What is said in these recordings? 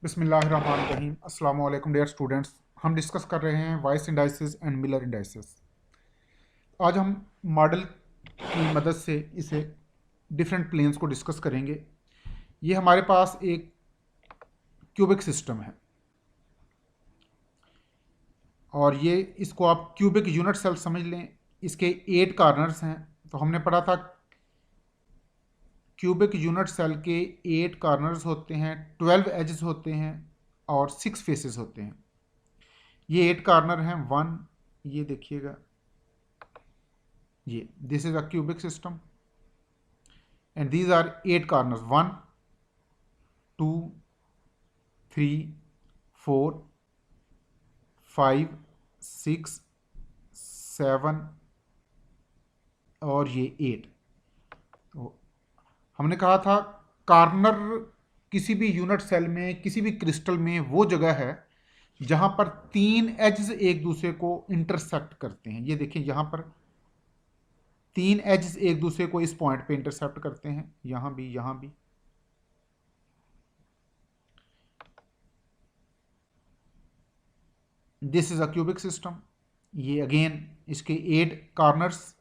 बिस्मिल्लाहिर्रहमानिर्रहीम। अस्सलाम वालेकुम डियर स्टूडेंट्स। हम डिस्कस कर रहे हैं vice indices and Miller indices. आज हम मॉडल की मदद से इसे डिफरेंट प्लेन्स को डिस्कस करेंगे। ये हमारे पास एक क्यूबिक सिस्टम है और ये इसको आप क्यूबिक यूनिट सेल समझ लें। इसके 8 कॉर्नर्स हैं। तो हमने पढ़ा था क्यूबिक यूनिट सेल के 8 कॉर्नर्स होते हैं, 12 एजेस होते हैं और 6 फेसेस होते हैं। ये 8 कॉर्नर हैं। वन, ये देखिएगा, ये this is a cubic system and these are 8 corners. 1 2 3 4 5 6 7 और ये 8। तो हमने कहा था कॉर्नर किसी भी यूनिट सेल में, किसी भी क्रिस्टल में वो जगह है जहां पर 3 एजेस एक दूसरे को इंटरसेक्ट करते हैं। ये देखिए, यहां पर 3 एजेस एक दूसरे को इस पॉइंट पे इंटरसेप्ट करते हैं, यहां भी, यहां भी। This is a cubic system. ये अगेन इसके 8 कॉर्नर्स।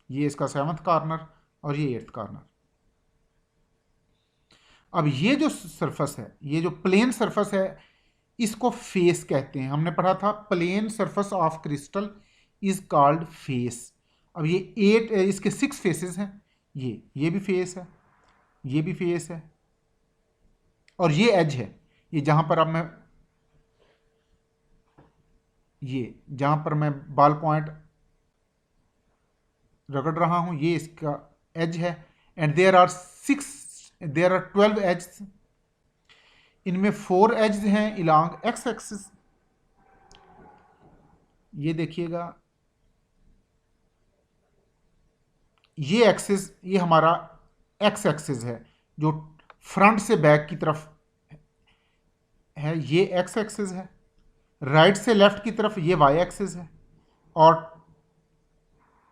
ये इसका 7th कॉर्नर और ये 8th कॉर्नर। अब ये जो सरफेस है, ये जो प्लेन सरफेस है, इसको फेस कहते हैं। हमने पढ़ा था plane surface of crystal is called face. अब ये 8, इसके 6 फेसेस हैं। ये भी फेस है, ये भी फेस है और ये एज है। ये जहां पर अब मैं, ये जहां पर मैं बाल पॉइंट रगड़ रहा हूं, ये इसका एज है। And there are 12 edge. इनमें 4 एज हैं इलांग एक्स एक्सिस। ये देखिएगा, ये एक्सिस, ये हमारा एक्स एक्सिस है जो फ्रंट से बैक की तरफ है। ये एक्स एक्सिस है। राइट से लेफ्ट की तरफ ये वाई एक्सिस है और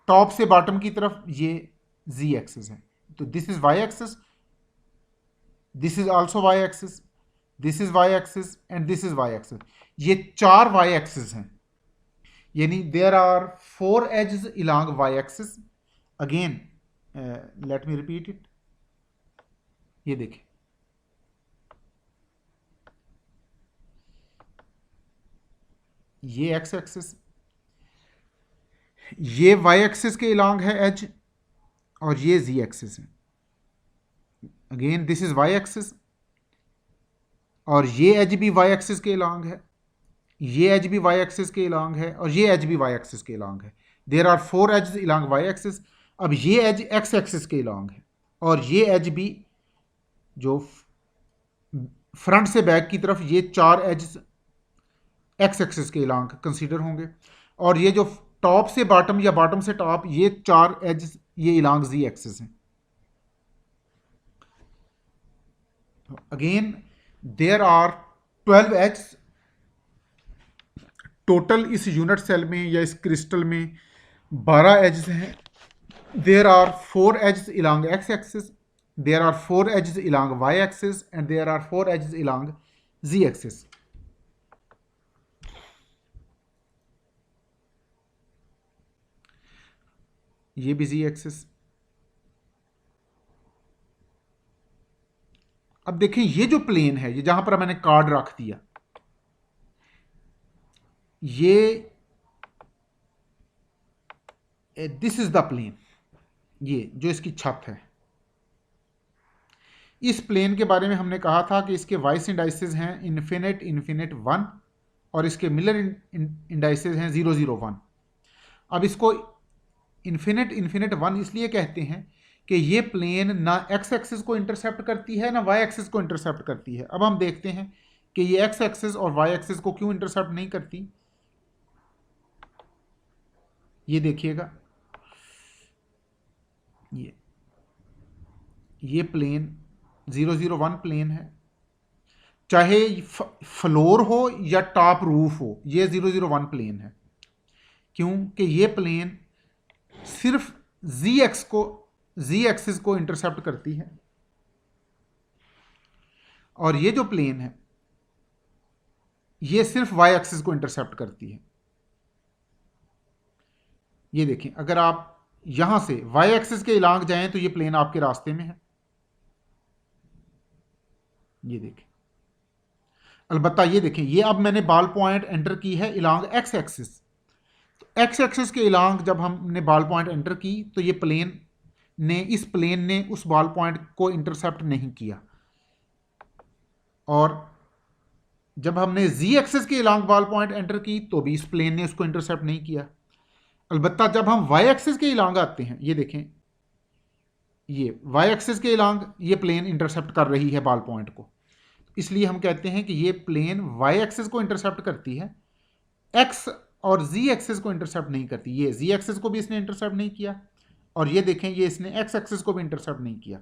टॉप से बॉटम की तरफ ये जी एक्सिस है। तो this is Y axis, this is also Y axis, this is Y axis and this is Y axis. ये 4 वाई एक्सिस हैं, यानी there are 4 edges along Y axis. Again let me repeat it. ये देखिए, ये X axis, ये Y axis के along है edge और ये जी एक्सिस है। Again this is Y axis और ये एज भी वाई एक्सिस के इलांग है, ये एज भी वाई एक्सिस के इलांग है और ये एज भी वाई एक्सिस के इलांग है। There are 4 edges along Y axis. अब ये एज एक्स एक्सिस के इलांग है और ये एज भी जो फ्रंट से बैक की तरफ, ये 4 एजेस एक्स एक्सिस के इलांग कंसीडर होंगे। और ये जो टॉप से बॉटम या बॉटम से टॉप, ये 4 एजेस, ये इलांग जी एक्सिस हैं। Again there are 12 edges total. इस यूनिट सेल में या इस क्रिस्टल में 12 एजेस हैं। There are 4 edges along X axis, there are 4 edges along Y axis and there are 4 edges along Z axis. ये भी जी axis. अब देखें, ये जो प्लेन है, ये जहां पर मैंने कार्ड रख दिया, ये दिस इज द प्लेन। ये जो इसकी छत है, इस प्लेन के बारे में हमने कहा था कि इसके वाइस इंडाइसेस हैं इन्फिनिट, इन्फिनिट 1 और इसके मिलर इंडाइसेस हैं 0 0 1। अब इसको इन्फिनिट, इन्फिनिट 1 इसलिए कहते हैं कि ये प्लेन ना एक्स एक्सिस को इंटरसेप्ट करती है ना वाई एक्सिस को इंटरसेप्ट करती है। अब हम देखते हैं कि ये एक्स एक्सिस और वाई एक्सिस को क्यों इंटरसेप्ट नहीं करती। ये देखिएगा, ये प्लेन 0 0 1 प्लेन है, चाहे फ्लोर हो या टॉप रूफ हो, ये 0 0 1 प्लेन है। क्योंकि ये प्लेन सिर्फ जी एक्स को जी एक्सिस को इंटरसेप्ट करती है, और ये जो प्लेन है ये सिर्फ वाई एक्सिस को इंटरसेप्ट करती है। ये देखें, अगर आप यहां से वाई एक्सिस के इलांग जाएं तो ये प्लेन आपके रास्ते में है। ये देखें, अलबत्ता ये देखें, ये अब मैंने बॉल पॉइंट एंटर की है इलांग एक्स एक्सिस। तो एक्स एक्सिस के इलांग जब हमने बॉल पॉइंट एंटर की तो ये प्लेन ने, इस प्लेन ने उस बॉल पॉइंट को इंटरसेप्ट नहीं किया, और जब हमने जी एक्सिस के इलांग बॉल पॉइंट एंटर की तो भी इस प्लेन ने उसको इंटरसेप्ट नहीं किया। अलबत्ता जब हम वाई एक्सिस के इलांग आते हैं, ये देखें, ये वाई एक्सिस के इलांग ये प्लेन इंटरसेप्ट कर रही है बॉल पॉइंट को, इसलिए हम कहते हैं कि ये प्लेन वाई एक्सिस को इंटरसेप्ट करती है, एक्स और जी एक्सिस को इंटरसेप्ट नहीं करती। ये जी एक्सिस को भी इसने इंटरसेप्ट नहीं किया, और ये देखें, ये इसने एक्स एक्सिस को भी इंटरसेप्ट नहीं किया।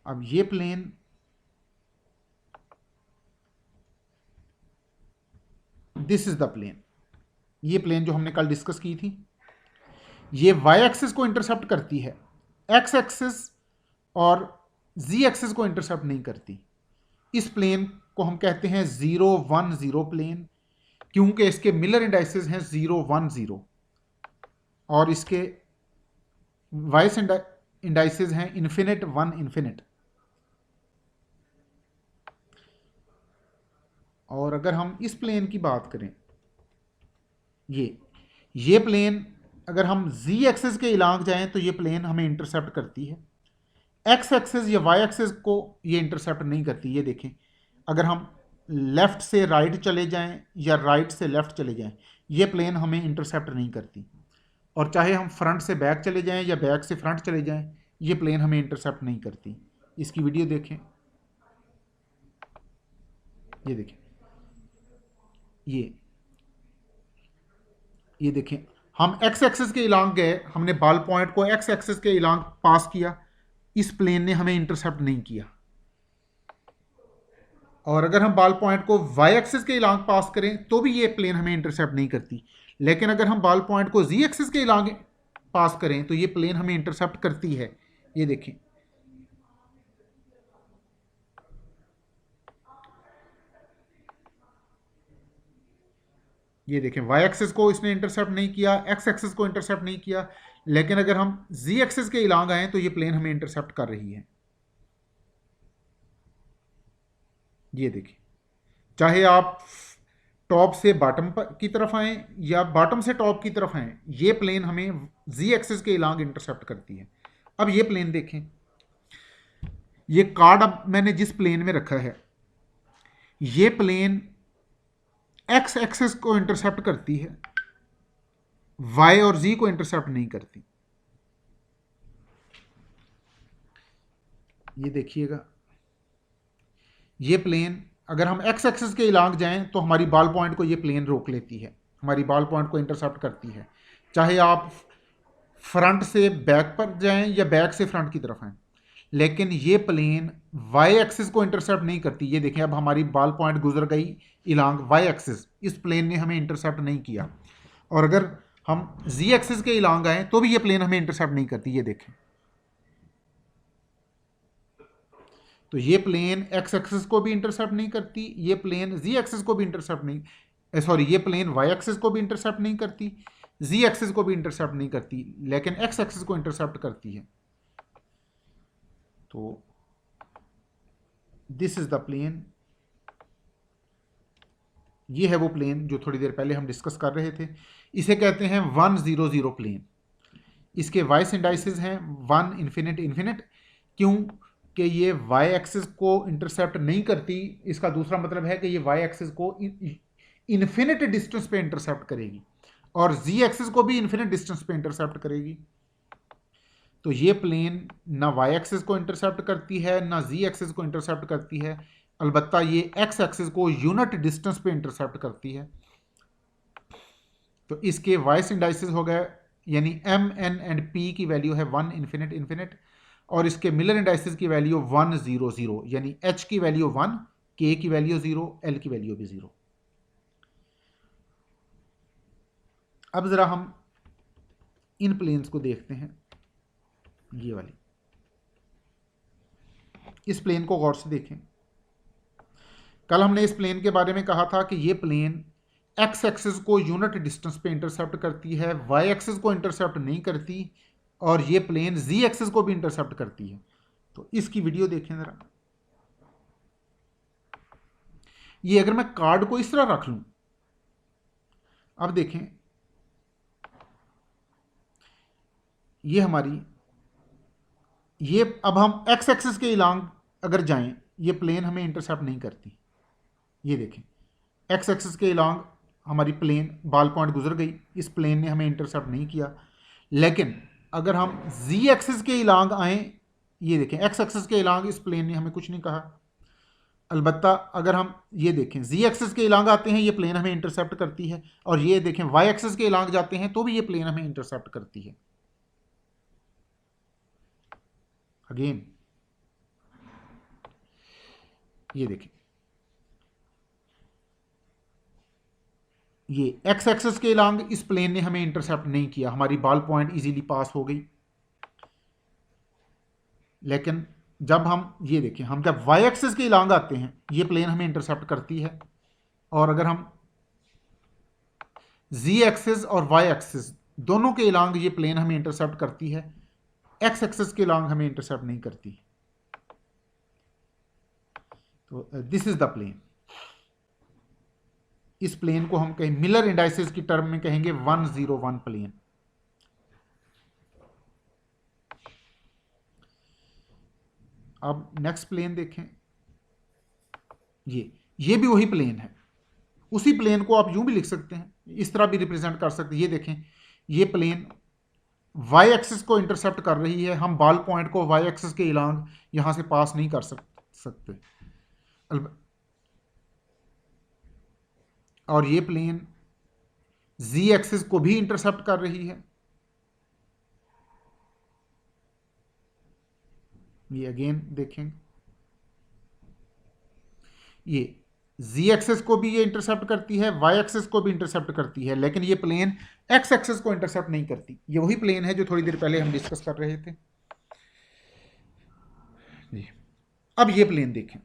अब ये plane this is the plane, ये प्लेन जो हमने कल डिस्कस की थी, ये वाई एक्सिस को इंटरसेप्ट करती है, एक्स एक्सिस और जी एक्सिस को इंटरसेप्ट नहीं करती। इस प्लेन को हम कहते हैं 0 1 0 प्लेन, क्योंकि इसके मिलर इंडाइसेस हैं 0 1 0, और इसके वाइस इंडाइसेस हैं इन्फिनिट 1 इन्फिनिट। और अगर हम इस प्लेन की बात करें, ये प्लेन अगर हम जी एक्सिस के इलांग जाएं तो ये प्लेन हमें इंटरसेप्ट करती है, एक्स एक्सिस या वाई एक्सिस को ये इंटरसेप्ट नहीं करती। ये देखें, अगर हम लेफ्ट से राइट चले जाएं या राइट से लेफ्ट चले जाएं, ये प्लेन हमें इंटरसेप्ट नहीं करती, और चाहे हम फ्रंट से बैक चले जाएं या बैक से फ्रंट चले जाएं, ये प्लेन हमें इंटरसेप्ट नहीं करती। इसकी वीडियो देखें, ये देखें, ये देखें, हम एक्स एक्सिस के इलांग गए, हमने बॉल पॉइंट को एक्स एक्सिस के इलांग पास किया, इस प्लेन ने हमें इंटरसेप्ट नहीं किया। और अगर हम बॉल पॉइंट को वाई एक्सिस के इलांग पास करें तो भी ये प्लेन हमें इंटरसेप्ट नहीं करती, लेकिन अगर हम बॉल पॉइंट को जी एक्सिस के इलांग पास करें तो ये प्लेन हमें इंटरसेप्ट करती है। ये देखें, ये देखें, वाई एक्सिस को इसने इंटरसेप्ट नहीं किया, एक्स एक्सिस को इंटरसेप्ट नहीं किया, लेकिन अगर हम जी एक्सिस के इलांग आए तो ये प्लेन हमें इंटरसेप्ट कर रही है। ये देखिए, चाहे आप टॉप से बॉटम की तरफ आए या बॉटम से टॉप की तरफ आए, ये प्लेन हमें जी एक्सिस के इलांग इंटरसेप्ट करती है। अब ये प्लेन देखें, ये कार्ड अब मैंने जिस प्लेन में रखा है, ये प्लेन एक्स एक्सिस को इंटरसेप्ट करती है, वाई और जी को इंटरसेप्ट नहीं करती। ये देखिएगा, ये प्लेन अगर हम एक्स एक्सिस के इलांग जाएं तो हमारी बॉल पॉइंट को ये प्लेन रोक लेती है, हमारी बॉल पॉइंट को इंटरसेप्ट करती है, चाहे आप फ्रंट से बैक पर जाएं या बैक से फ्रंट की तरफ आएं। लेकिन ये प्लेन वाई एक्सिस को इंटरसेप्ट नहीं करती। ये देखें, अब हमारी बॉल पॉइंट गुजर गई इलांग वाई एक्सिस, इस प्लेन ने हमें इंटरसेप्ट नहीं किया। और अगर हम जी एक्सिस के इलांग आए तो भी ये प्लेन हमें इंटरसेप्ट नहीं करती। ये देखें, तो ये प्लेन एक्स एक्सिस को भी इंटरसेप्ट नहीं करती, ये प्लेन जी एक्सिस को भी इंटरसेप्ट नहीं, सॉरी, ये प्लेन वाई एक्सिस को भी इंटरसेप्ट नहीं करती, जी एक्सिस को भी इंटरसेप्ट नहीं करती, लेकिन एक्स एक्सिस को इंटरसेप्ट करती है। तो दिस इज द प्लेन, ये है वो प्लेन जो थोड़ी देर पहले हम डिस्कस कर रहे थे। इसे कहते हैं 1 0 0 प्लेन। इसके वाइस इंडाइसेस हैं 1 इन्फिनिट इन्फिनिट, क्यों कि ये वाई एक्सिस को इंटरसेप्ट नहीं करती। इसका दूसरा मतलब है कि ये वाई एक्सिस को इन्फिनिट डिस्टेंस पे इंटरसेप्ट करेगी, और जी एक्सिस को भी इन्फिनिट डिस्टेंस पे इंटरसेप्ट करेगी। तो ये प्लेन ना वाई एक्सिस को इंटरसेप्ट करती है ना जी एक्सिस को इंटरसेप्ट करती है, अलबत्ता ये एक्स एक्सिस को यूनिट डिस्टेंस पे इंटरसेप्ट करती है। तो इसके वाइस इंडाइसेस हो गए, यानी एम एन एंड पी की वैल्यू है 1 इन्फिनिट इन्फिनिट, और इसके मिलर इंडाइसेस की वैल्यू 1 0 0, यानी एच की वैल्यू 1, के की वैल्यू 0, एल की वैल्यू भी 0। अब जरा हम इन प्लेन्स को देखते हैं। ये वाली, इस प्लेन को गौर से देखें। कल हमने इस प्लेन के बारे में कहा था कि ये प्लेन एक्स एक्सिस को यूनिट डिस्टेंस पे इंटरसेप्ट करती है, वाई एक्सिस को इंटरसेप्ट नहीं करती, और ये प्लेन जी एक्सिस को भी इंटरसेप्ट करती है। तो इसकी वीडियो देखें ज़रा। ये अगर मैं कार्ड को इस तरह रख लूं, अब देखें, ये हमारी, ये अब हम एक्स एक्सिस के इलांग अगर जाएं, ये प्लेन हमें इंटरसेप्ट नहीं करती। ये देखें, एक्स एक्सिस के इलांग हमारी प्लेन बॉल पॉइंट गुजर गई, इस प्लेन ने हमें इंटरसेप्ट नहीं किया। लेकिन अगर हम जी एक्सिस के इलांग आए, ये देखें, एक्स एक्सिस के इलांग इस प्लेन ने हमें कुछ नहीं कहा। अलबत्ता अगर हम ये देखें जी एक्सिस के इलांग आते हैं, ये प्लेन हमें इंटरसेप्ट करती है, और ये देखें वाई एक्सिस के इलांग जाते हैं तो भी ये प्लेन हमें इंटरसेप्ट करती है। अगेन ये देखें, ये एक्स एक्सिस के इलांग इस प्लेन ने हमें इंटरसेप्ट नहीं किया, हमारी बॉल पॉइंट इजीली पास हो गई। लेकिन जब हम ये देखें, हम जब वाई एक्सिस के इलांग आते हैं, ये प्लेन हमें इंटरसेप्ट करती है, और अगर हम जी एक्सिस और वाई एक्सिस दोनों के इलांग ये प्लेन हमें इंटरसेप्ट करती है, एक्स एक्सिस के इलांग हमें इंटरसेप्ट नहीं करती। तो दिस इज द प्लेन। इस प्लेन को हम कहें, मिलर इंडाइसिस की टर्म में कहेंगे 101 प्लेन। अब नेक्स्ट प्लेन देखें, ये भी वही प्लेन है। उसी प्लेन को आप यूं भी लिख सकते हैं, इस तरह भी रिप्रेजेंट कर सकते हैं। ये देखें, ये प्लेन वाई एक्सिस को इंटरसेप्ट कर रही है, हम बॉल पॉइंट को वाई एक्सिस के इलांग यहां से पास नहीं कर सकते। और ये प्लेन जी एक्सिस को भी इंटरसेप्ट कर रही है। ये अगेन देखें, ये जी एक्सिस को भी ये इंटरसेप्ट करती है, वाई एक्सिस को भी इंटरसेप्ट करती है, लेकिन ये प्लेन एक्स एक्सिस को इंटरसेप्ट नहीं करती। ये वही प्लेन है जो थोड़ी देर पहले हम डिस्कस कर रहे थे जी। अब ये प्लेन देखें,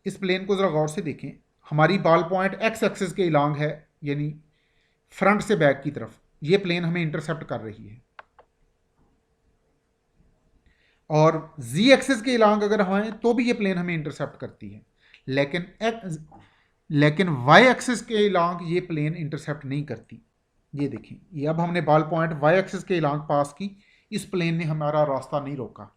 इस प्लेन को जरा गौर से देखें। हमारी बॉल पॉइंट एक्स एक्सिस के इलांग है, यानी फ्रंट से बैक की तरफ ये प्लेन हमें इंटरसेप्ट कर रही है, और जी एक्सिस के इलांग अगर हम आए तो भी ये प्लेन हमें इंटरसेप्ट करती है। लेकिन वाई एक्सिस के इलांग ये प्लेन इंटरसेप्ट नहीं करती। ये देखें, ये अब हमने बॉल पॉइंट वाई एक्सिस के इलांग पास की, इस प्लेन ने हमारा रास्ता नहीं रोका।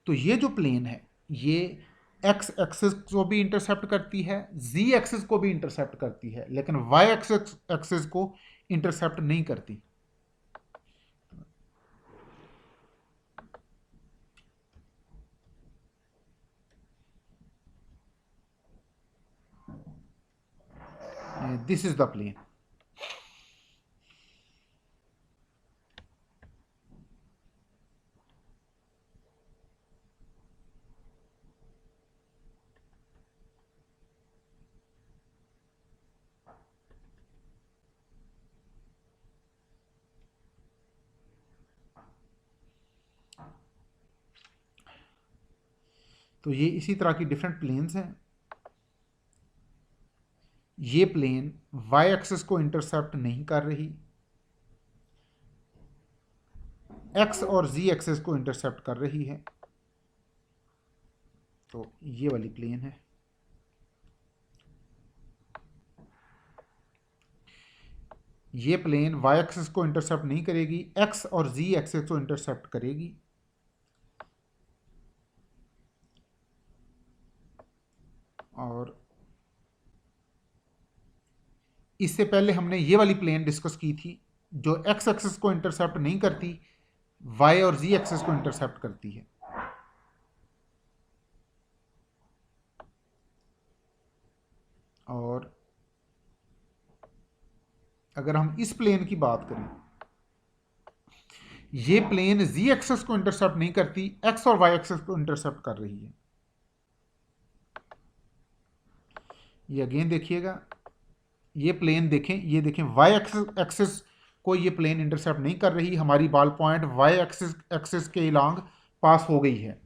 तो ये जो प्लेन है, ये एक्स एक्सिस को भी इंटरसेप्ट करती है, जी एक्सिस को भी इंटरसेप्ट करती है, लेकिन वाई एक्सिस को इंटरसेप्ट नहीं करती। This is the plane. तो ये इसी तरह की डिफरेंट प्लेन्स हैं। ये प्लेन वाई एक्सिस को इंटरसेप्ट नहीं कर रही, एक्स और जी एक्सिस को इंटरसेप्ट कर रही है। तो ये वाली प्लेन है। ये प्लेन वाई एक्सिस को इंटरसेप्ट नहीं करेगी, एक्स और जी एक्सिस को इंटरसेप्ट करेगी। और इससे पहले हमने ये वाली प्लेन डिस्कस की थी जो एक्स एक्सिस को इंटरसेप्ट नहीं करती, वाई और जी एक्सिस को इंटरसेप्ट करती है। और अगर हम इस प्लेन की बात करें, ये प्लेन जी एक्सिस को इंटरसेप्ट नहीं करती, एक्स और वाई एक्सिस को इंटरसेप्ट कर रही है। ये अगेन देखिएगा, ये प्लेन देखें, ये देखें वाई एक्सिस कोई ये प्लेन इंटरसेप्ट नहीं कर रही, हमारी बॉल पॉइंट वाई एक्सिस के लॉन्ग पास हो गई है।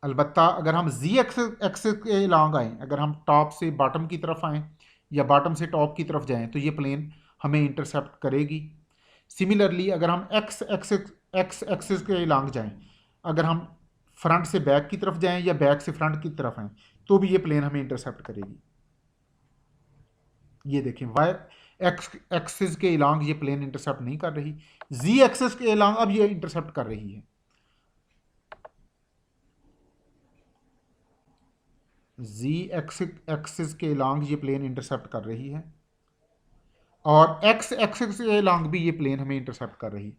अलबत्ता अगर हम जी एक्सिस के लॉन्ग आएँ, अगर हम टॉप से बॉटम की तरफ आएँ या बॉटम से टॉप की तरफ जाएं, तो ये प्लेन हमें इंटरसेप्ट करेगी। सिमिलरली अगर हम एक्स एक्सिस के लॉन्ग जाएं, अगर हम फ्रंट से बैक की तरफ जाएं या बैक से फ्रंट की तरफ आएं, तो भी ये प्लेन हमें इंटरसेप्ट करेगी। ये देखें, वाई एक्सिस के लॉन्ग ये प्लेन इंटरसेप्ट नहीं कर रही, जी एक्सिस के लॉन्ग अब ये इंटरसेप्ट कर रही है। जी एक्सिस के लॉन्ग ये प्लेन इंटरसेप्ट कर रही है, और एक्स एक्सिस के लॉन्ग भी ये प्लेन हमें इंटरसेप्ट कर रही है।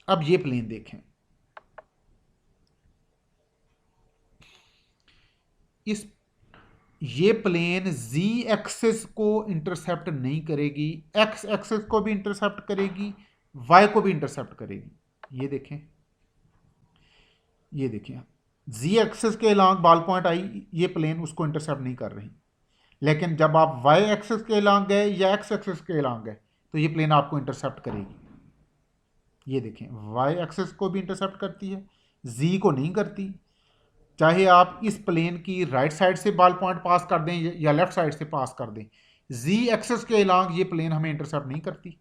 अब ये प्लेन देखें, ये प्लेन z एक्सिस को इंटरसेप्ट नहीं करेगी, x एक्सिस को भी इंटरसेप्ट करेगी, y को भी इंटरसेप्ट करेगी। ये देखें z एक्सिस के लॉन्ग बॉल पॉइंट आई, ये प्लेन उसको इंटरसेप्ट नहीं कर रही। लेकिन जब आप y एक्सिस के लॉन्ग गए या x एक्सिस के लॉन्ग गए, तो ये प्लेन आपको इंटरसेप्ट करेगी। ये देखें, y एक्सिस को भी इंटरसेप्ट करती है, z को नहीं करती। चाहे आप इस प्लेन की राइट साइड से बॉल पॉइंट पास कर दें या लेफ्ट साइड से पास कर दें, जी एक्सिस के लॉन्ग ये प्लेन हमें इंटरसेप्ट नहीं करती।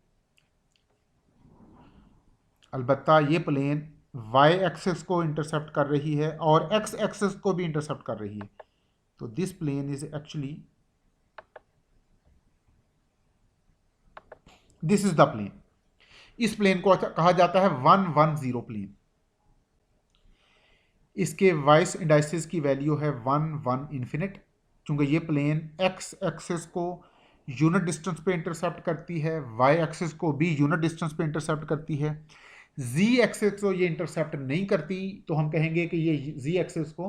अलबत्ता ये प्लेन वाई एक्सिस को इंटरसेप्ट कर रही है और एक्स एक्सिस को भी इंटरसेप्ट कर रही है। तो this plane is actually, this is the plane. इस प्लेन को कहा जाता है 110 प्लेन। इसके वाइस इंडाइसिस की वैल्यू है 1 1 इन्फिनिट, क्योंकि ये प्लेन एक्स एक्सिस को यूनिट डिस्टेंस पे इंटरसेप्ट करती है, वाई एक्सिस को भी यूनिट डिस्टेंस पे इंटरसेप्ट करती है। जी एक्सिस को ये इंटरसेप्ट नहीं करती, तो हम कहेंगे कि ये जी एक्सिस को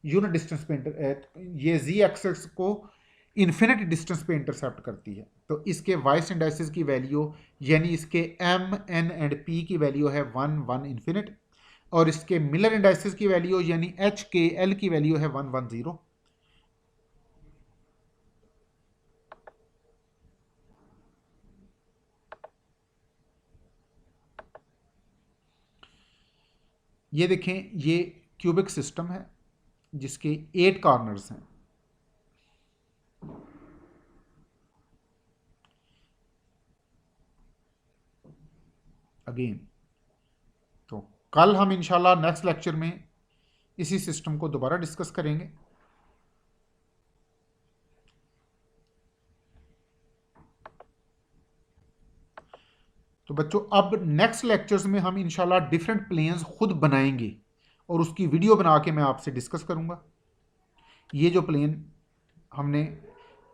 यूनिट डिस्टेंस पे ये जी एक्सिस को इन्फिनिट डिस्टेंस पे इंटरसेप्ट करती है। तो इसके वाइस इंडाइसिस की वैल्यू, यानी इसके एम एन एंड पी की वैल्यू है 1 1 इन्फिनिट, और इसके मिलर इंडाइसिस की वैल्यू यानी एच के एल की वैल्यू है 110। ये देखें, ये क्यूबिक सिस्टम है जिसके 8 कॉर्नर्स हैं। अगेन, तो कल हम इंशाल्लाह नेक्स्ट लेक्चर में इसी सिस्टम को दोबारा डिस्कस करेंगे। तो बच्चों, अब नेक्स्ट लेक्चर्स में हम इंशाल्लाह डिफरेंट प्लेन्स खुद बनाएंगे और उसकी वीडियो बना के मैं आपसे डिस्कस करूंगा। ये जो प्लेन हमने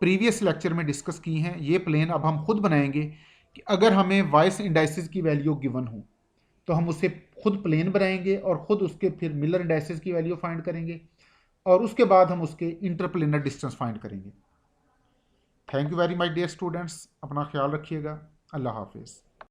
प्रीवियस लेक्चर में डिस्कस की हैं, ये प्लेन अब हम खुद बनाएंगे कि अगर हमें वाइस इंडाइसिस की वैल्यू गिवन हो तो हम उसे खुद प्लेन बनाएंगे और ख़ुद उसके फिर मिलर इंडाइसिस की वैल्यू फाइंड करेंगे, और उसके बाद हम उसके इंटरप्लेनर डिस्टेंस फाइंड करेंगे। Thank you very much dear students, अपना ख्याल रखिएगा। अल्लाह हाफिज़।